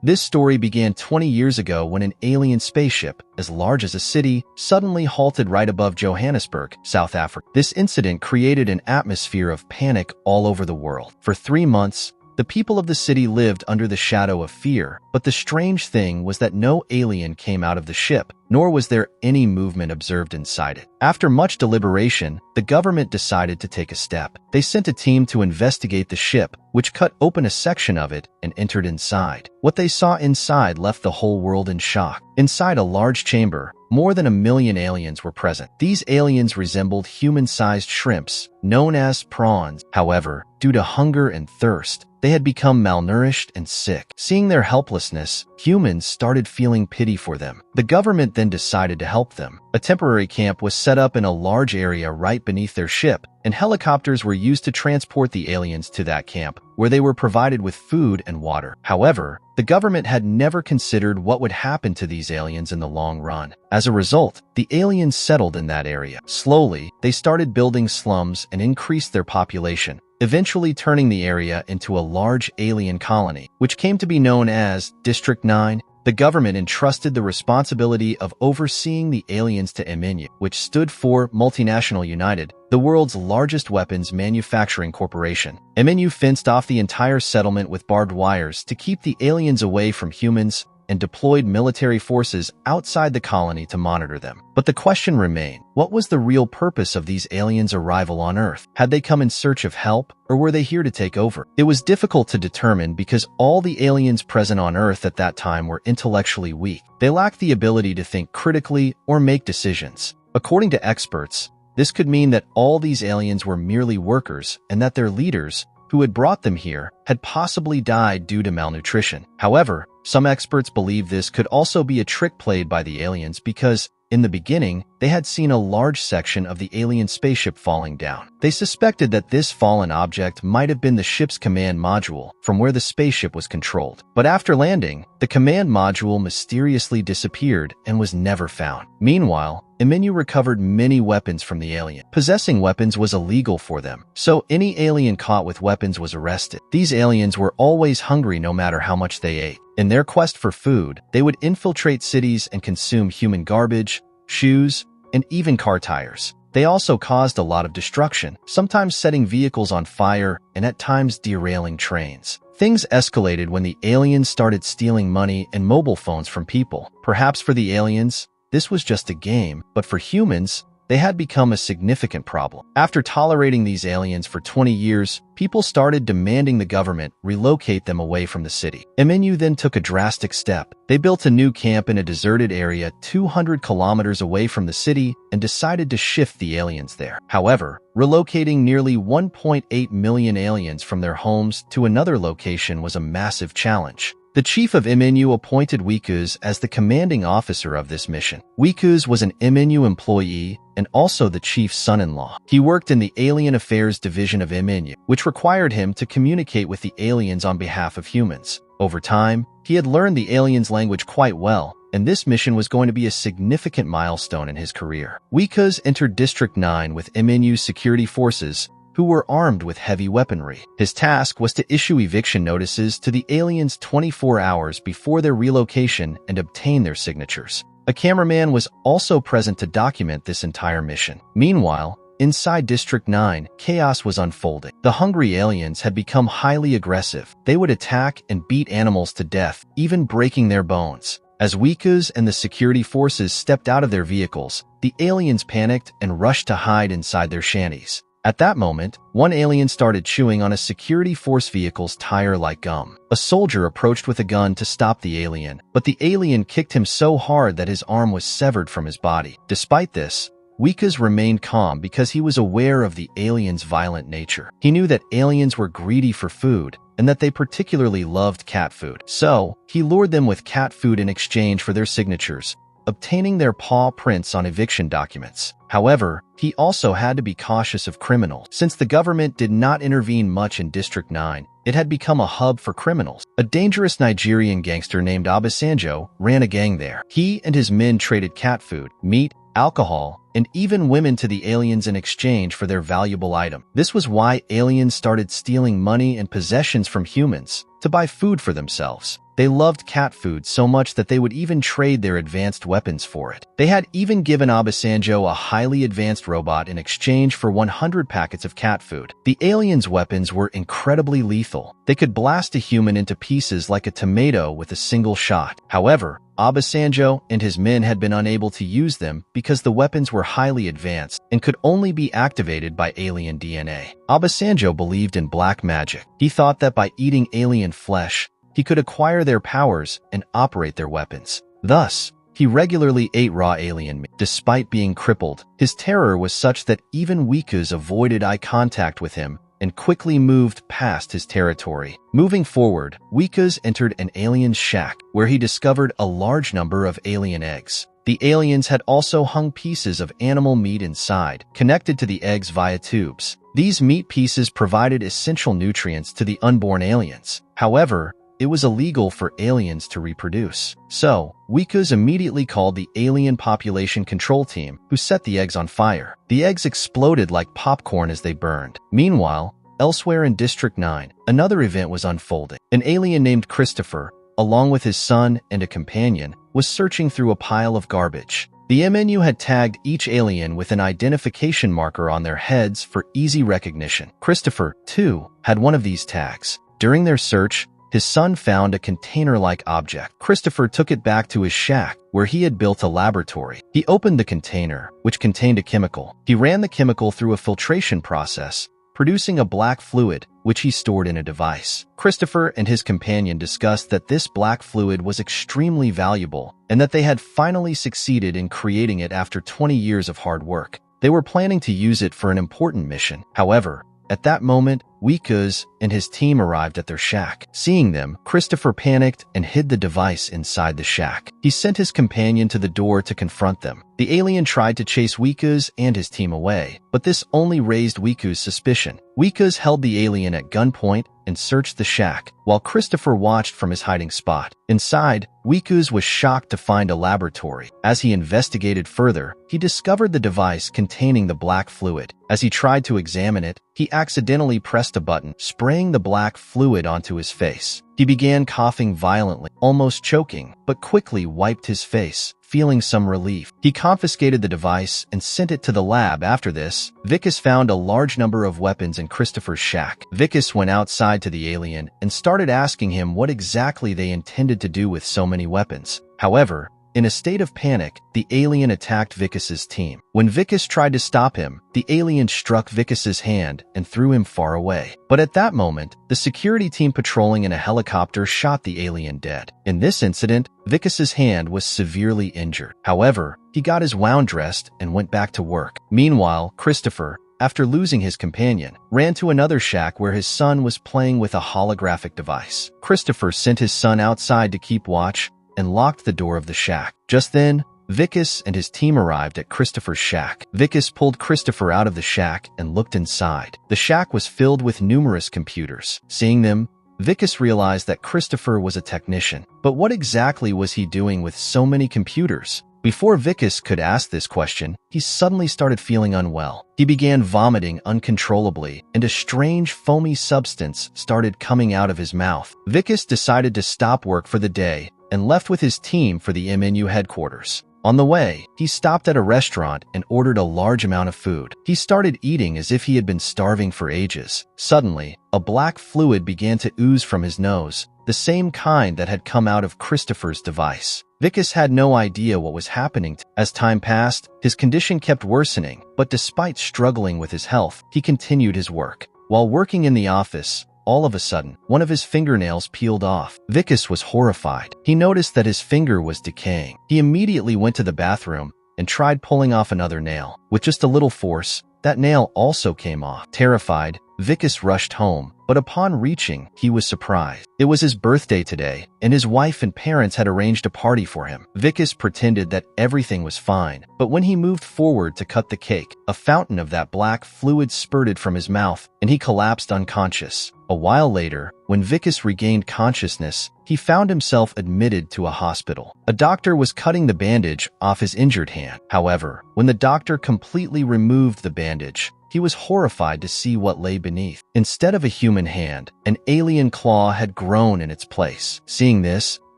This story began 20 years ago when an alien spaceship, as large as a city, suddenly halted right above Johannesburg, South Africa. This incident created an atmosphere of panic all over the world. For 3 months, the people of the city lived under the shadow of fear, but the strange thing was that no alien came out of the ship, nor was there any movement observed inside it. After much deliberation, the government decided to take a step. They sent a team to investigate the ship, which cut open a section of it and entered inside. What they saw inside left the whole world in shock. Inside a large chamber, more than 1 million aliens were present. These aliens resembled human-sized shrimps, known as prawns. However, due to hunger and thirst, they had become malnourished and sick. Seeing their helplessness, humans started feeling pity for them. The government then decided to help them. A temporary camp was set up in a large area right beneath their ship, and helicopters were used to transport the aliens to that camp, where they were provided with food and water. However, the government had never considered what would happen to these aliens in the long run. As a result, the aliens settled in that area. Slowly, they started building slums and increased their population, eventually turning the area into a large alien colony, which came to be known as District 9. The government entrusted the responsibility of overseeing the aliens to MNU, which stood for Multinational United, the world's largest weapons manufacturing corporation. MNU fenced off the entire settlement with barbed wires to keep the aliens away from humans and deployed military forces outside the colony to monitor them. But the question remained, what was the real purpose of these aliens' arrival on Earth? Had they come in search of help, or were they here to take over? It was difficult to determine because all the aliens present on Earth at that time were intellectually weak. They lacked the ability to think critically or make decisions. According to experts, this could mean that all these aliens were merely workers and that their leaders, who had brought them here, had possibly died due to malnutrition. However, some experts believe this could also be a trick played by the aliens because, in the beginning, they had seen a large section of the alien spaceship falling down. They suspected that this fallen object might have been the ship's command module, from where the spaceship was controlled. But after landing, the command module mysteriously disappeared and was never found. Meanwhile, MNU recovered many weapons from the alien. Possessing weapons was illegal for them, so any alien caught with weapons was arrested. These aliens were always hungry no matter how much they ate. In their quest for food, they would infiltrate cities and consume human garbage, shoes, and even car tires. They also caused a lot of destruction, sometimes setting vehicles on fire and at times derailing trains. Things escalated when the aliens started stealing money and mobile phones from people. Perhaps for the aliens, this was just a game, but for humans, they had become a significant problem. After tolerating these aliens for 20 years, people started demanding the government relocate them away from the city. MNU then took a drastic step. They built a new camp in a deserted area 200 kilometers away from the city and decided to shift the aliens there. However, relocating nearly 1.8 million aliens from their homes to another location was a massive challenge. The chief of MNU appointed Wikus as the commanding officer of this mission. Wikus was an MNU employee and also the chief's son-in-law. He worked in the Alien Affairs Division of MNU, which required him to communicate with the aliens on behalf of humans. Over time, he had learned the aliens' language quite well, and this mission was going to be a significant milestone in his career. Wikus entered District 9 with MNU security forces, who were armed with heavy weaponry. His task was to issue eviction notices to the aliens 24 hours before their relocation and obtain their signatures. A cameraman was also present to document this entire mission. Meanwhile, inside District 9, chaos was unfolding. The hungry aliens had become highly aggressive. They would attack and beat animals to death, even breaking their bones. As Wikus and the security forces stepped out of their vehicles, the aliens panicked and rushed to hide inside their shanties. At that moment, one alien started chewing on a security force vehicle's tire like gum. A soldier approached with a gun to stop the alien, but the alien kicked him so hard that his arm was severed from his body. Despite this, Wikus remained calm because he was aware of the aliens' violent nature. He knew that aliens were greedy for food and that they particularly loved cat food. So, he lured them with cat food in exchange for their signatures, obtaining their paw prints on eviction documents. However, he also had to be cautious of criminals. Since the government did not intervene much in District 9, it had become a hub for criminals. A dangerous Nigerian gangster named Obasanjo ran a gang there. He and his men traded cat food, meat, alcohol, and even women to the aliens in exchange for their valuable item. This was why aliens started stealing money and possessions from humans to buy food for themselves. They loved cat food so much that they would even trade their advanced weapons for it. They had even given Obasanjo a highly advanced robot in exchange for 100 packets of cat food. The aliens' weapons were incredibly lethal. They could blast a human into pieces like a tomato with a single shot. However, Obasanjo and his men had been unable to use them because the weapons were highly advanced and could only be activated by alien DNA. Obasanjo believed in black magic. He thought that by eating alien flesh, he could acquire their powers and operate their weapons. Thus, he regularly ate raw alien meat. Despite being crippled, his terror was such that even Wikus avoided eye contact with him and quickly moved past his territory. Moving forward, Wikus entered an alien's shack, where he discovered a large number of alien eggs. The aliens had also hung pieces of animal meat inside, connected to the eggs via tubes. These meat pieces provided essential nutrients to the unborn aliens. However, it was illegal for aliens to reproduce. So, Wikus immediately called the alien population control team, who set the eggs on fire. The eggs exploded like popcorn as they burned. Meanwhile, elsewhere in District 9, another event was unfolding. An alien named Christopher, along with his son and a companion, was searching through a pile of garbage. The MNU had tagged each alien with an identification marker on their heads for easy recognition. Christopher, too, had one of these tags. During their search, his son found a container-like object. Christopher took it back to his shack, where he had built a laboratory. He opened the container, which contained a chemical. He ran the chemical through a filtration process, producing a black fluid, which he stored in a device. Christopher and his companion discussed that this black fluid was extremely valuable and that they had finally succeeded in creating it after 20 years of hard work. They were planning to use it for an important mission. However, at that moment, Wikus and his team arrived at their shack. Seeing them, Christopher panicked and hid the device inside the shack. He sent his companion to the door to confront them. The alien tried to chase Wikus and his team away, but this only raised Wikus' suspicion. Wikus held the alien at gunpoint and searched the shack, while Christopher watched from his hiding spot. Inside, Wikus was shocked to find a laboratory. As he investigated further, he discovered the device containing the black fluid. As he tried to examine it, he accidentally pressed a button, spraying the black fluid onto his face. He began coughing violently, almost choking, but quickly wiped his face, feeling some relief. He confiscated the device and sent it to the lab. After this, Wikus found a large number of weapons in Christopher's shack. Wikus went outside to the alien and started asking him what exactly they intended to do with so many weapons. However, in a state of panic, the alien attacked Wikus' team. When Wikus tried to stop him, the alien struck Wikus' hand and threw him far away. But at that moment, the security team patrolling in a helicopter shot the alien dead. In this incident, Wikus' hand was severely injured. However, he got his wound dressed and went back to work. Meanwhile, Christopher, after losing his companion, ran to another shack where his son was playing with a holographic device. Christopher sent his son outside to keep watch and locked the door of the shack. Just then, Wikus and his team arrived at Christopher's shack. Wikus pulled Christopher out of the shack and looked inside. The shack was filled with numerous computers. Seeing them, Wikus realized that Christopher was a technician. But what exactly was he doing with so many computers? Before Wikus could ask this question, he suddenly started feeling unwell. He began vomiting uncontrollably, and a strange foamy substance started coming out of his mouth. Wikus decided to stop work for the day and left with his team for the MNU headquarters. On the way, he stopped at a restaurant and ordered a large amount of food. He started eating as if he had been starving for ages. Suddenly, a black fluid began to ooze from his nose, the same kind that had come out of Christopher's device. Wikus had no idea what was happening. As time passed, his condition kept worsening, but despite struggling with his health, he continued his work. While working in the office, all of a sudden, one of his fingernails peeled off. Wikus was horrified. He noticed that his finger was decaying. He immediately went to the bathroom and tried pulling off another nail. With just a little force, that nail also came off. Terrified, Wikus rushed home, but upon reaching, he was surprised. It was his birthday today, and his wife and parents had arranged a party for him. Wikus pretended that everything was fine, but when he moved forward to cut the cake, a fountain of that black fluid spurted from his mouth, and he collapsed unconscious. A while later, when Wikus regained consciousness, he found himself admitted to a hospital. A doctor was cutting the bandage off his injured hand. However, when the doctor completely removed the bandage, he was horrified to see what lay beneath. Instead of a human hand, an alien claw had grown in its place. Seeing this,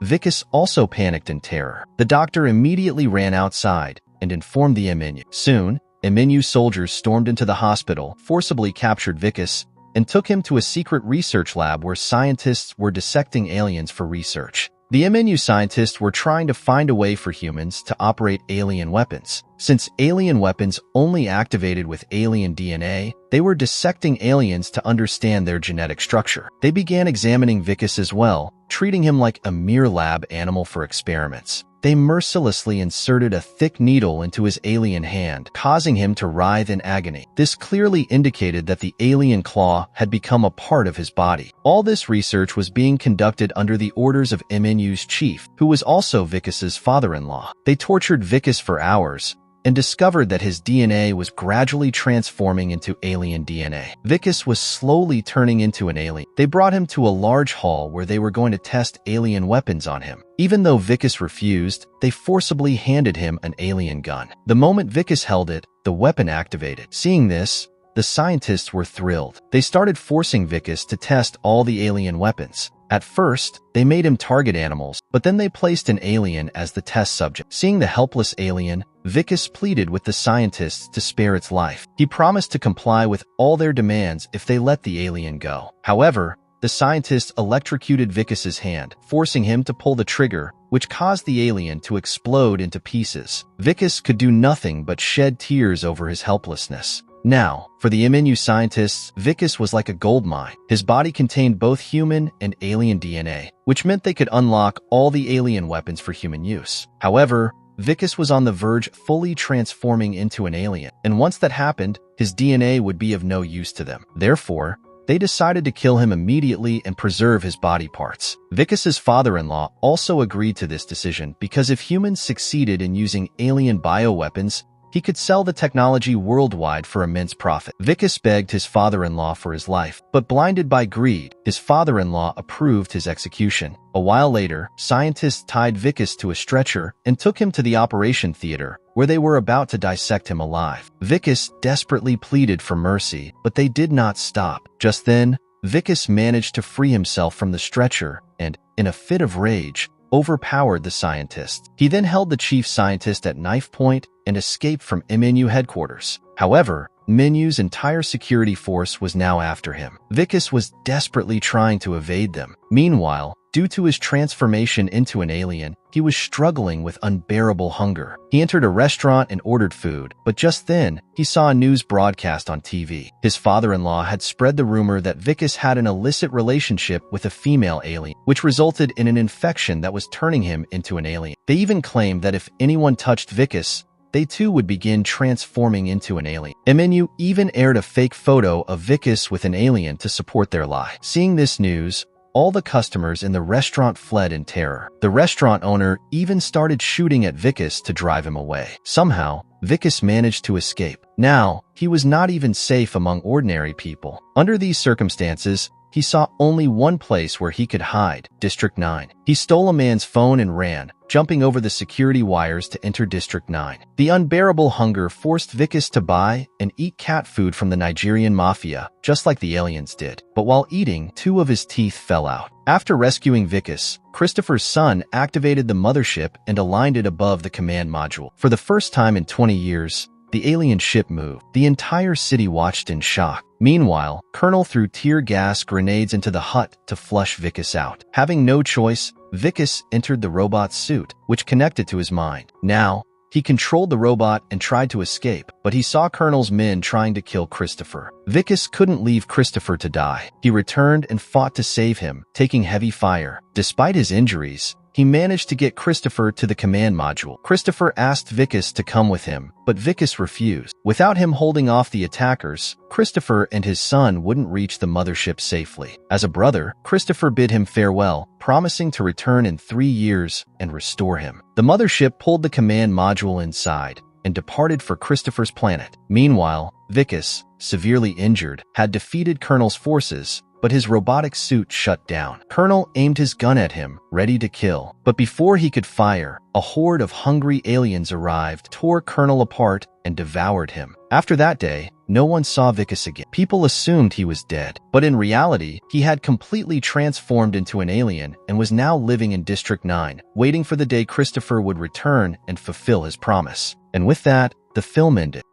Vicus also panicked in terror. The doctor immediately ran outside and informed the Eminu. Soon, Eminu soldiers stormed into the hospital, forcibly captured Vicus, and took him to a secret research lab where scientists were dissecting aliens for research. The Eminu scientists were trying to find a way for humans to operate alien weapons. Since alien weapons only activated with alien DNA, they were dissecting aliens to understand their genetic structure. They began examining Vicus as well, treating him like a mere lab animal for experiments. They mercilessly inserted a thick needle into his alien hand, causing him to writhe in agony. This clearly indicated that the alien claw had become a part of his body. All this research was being conducted under the orders of Eminu's chief, who was also Vicus's father-in-law. They tortured Vicus for hours, and discovered that his DNA was gradually transforming into alien DNA. Vicus was slowly turning into an alien. They brought him to a large hall where they were going to test alien weapons on him. Even though Vicus refused, they forcibly handed him an alien gun. The moment Vicus held it, the weapon activated. Seeing this, the scientists were thrilled. They started forcing Vicus to test all the alien weapons. At first, they made him target animals, but then they placed an alien as the test subject. Seeing the helpless alien, Vicus pleaded with the scientists to spare its life. He promised to comply with all their demands if they let the alien go. However, the scientists electrocuted Vicus's hand, forcing him to pull the trigger, which caused the alien to explode into pieces. Vicus could do nothing but shed tears over his helplessness. Now, for the Eminu scientists, Vicus was like a gold mine. His body contained both human and alien DNA, which meant they could unlock all the alien weapons for human use. However, Vicus was on the verge of fully transforming into an alien, and once that happened, his DNA would be of no use to them. Therefore, they decided to kill him immediately and preserve his body parts. Vicus's father-in-law also agreed to this decision because if humans succeeded in using alien bioweapons, he could sell the technology worldwide for immense profit. Vicus begged his father-in-law for his life, but blinded by greed, his father-in-law approved his execution. A while later, scientists tied Vicus to a stretcher and took him to the operation theater, where they were about to dissect him alive. Vicus desperately pleaded for mercy, but they did not stop. Just then, Vicus managed to free himself from the stretcher and, in a fit of rage, overpowered the scientists. He then held the chief scientist at knife point and escaped from Eminu headquarters. However, Minu's entire security force was now after him. Vicus was desperately trying to evade them. Meanwhile, due to his transformation into an alien, he was struggling with unbearable hunger. He entered a restaurant and ordered food, but just then, he saw a news broadcast on TV. His father-in-law had spread the rumor that Vicus had an illicit relationship with a female alien, which resulted in an infection that was turning him into an alien. They even claimed that if anyone touched Vicus, they too would begin transforming into an alien. Eminu even aired a fake photo of Vicus with an alien to support their lie. Seeing this news, all the customers in the restaurant fled in terror. The restaurant owner even started shooting at Vicus to drive him away. Somehow, Vicus managed to escape. Now, he was not even safe among ordinary people. Under these circumstances, he saw only one place where he could hide, District 9. He stole a man's phone and ran, jumping over the security wires to enter District 9. The unbearable hunger forced Vicus to buy and eat cat food from the Nigerian mafia, just like the aliens did. But while eating, 2 of his teeth fell out. After rescuing Vicus, Christopher's son activated the mothership and aligned it above the command module. For the first time in 20 years, the alien ship moved. The entire city watched in shock. Meanwhile, Colonel threw tear gas grenades into the hut to flush Vicus out. Having no choice, Vicus entered the robot's suit, which connected to his mind. Now, he controlled the robot and tried to escape, but he saw Colonel's men trying to kill Christopher. Vicus couldn't leave Christopher to die. He returned and fought to save him, taking heavy fire. Despite his injuries, he managed to get Christopher to the command module. Christopher asked Vicus to come with him, but Vicus refused. Without him holding off the attackers, Christopher and his son wouldn't reach the mothership safely. As a brother, Christopher bid him farewell, promising to return in 3 years and restore him. The mothership pulled the command module inside and departed for Christopher's planet. Meanwhile, Vicus, severely injured, had defeated Colonel's forces, but his robotic suit shut down. Colonel aimed his gun at him, ready to kill. But before he could fire, a horde of hungry aliens arrived, tore Colonel apart, and devoured him. After that day, no one saw Vicus again. People assumed he was dead, but in reality, he had completely transformed into an alien and was now living in District 9, waiting for the day Christopher would return and fulfill his promise. And with that, the film ended.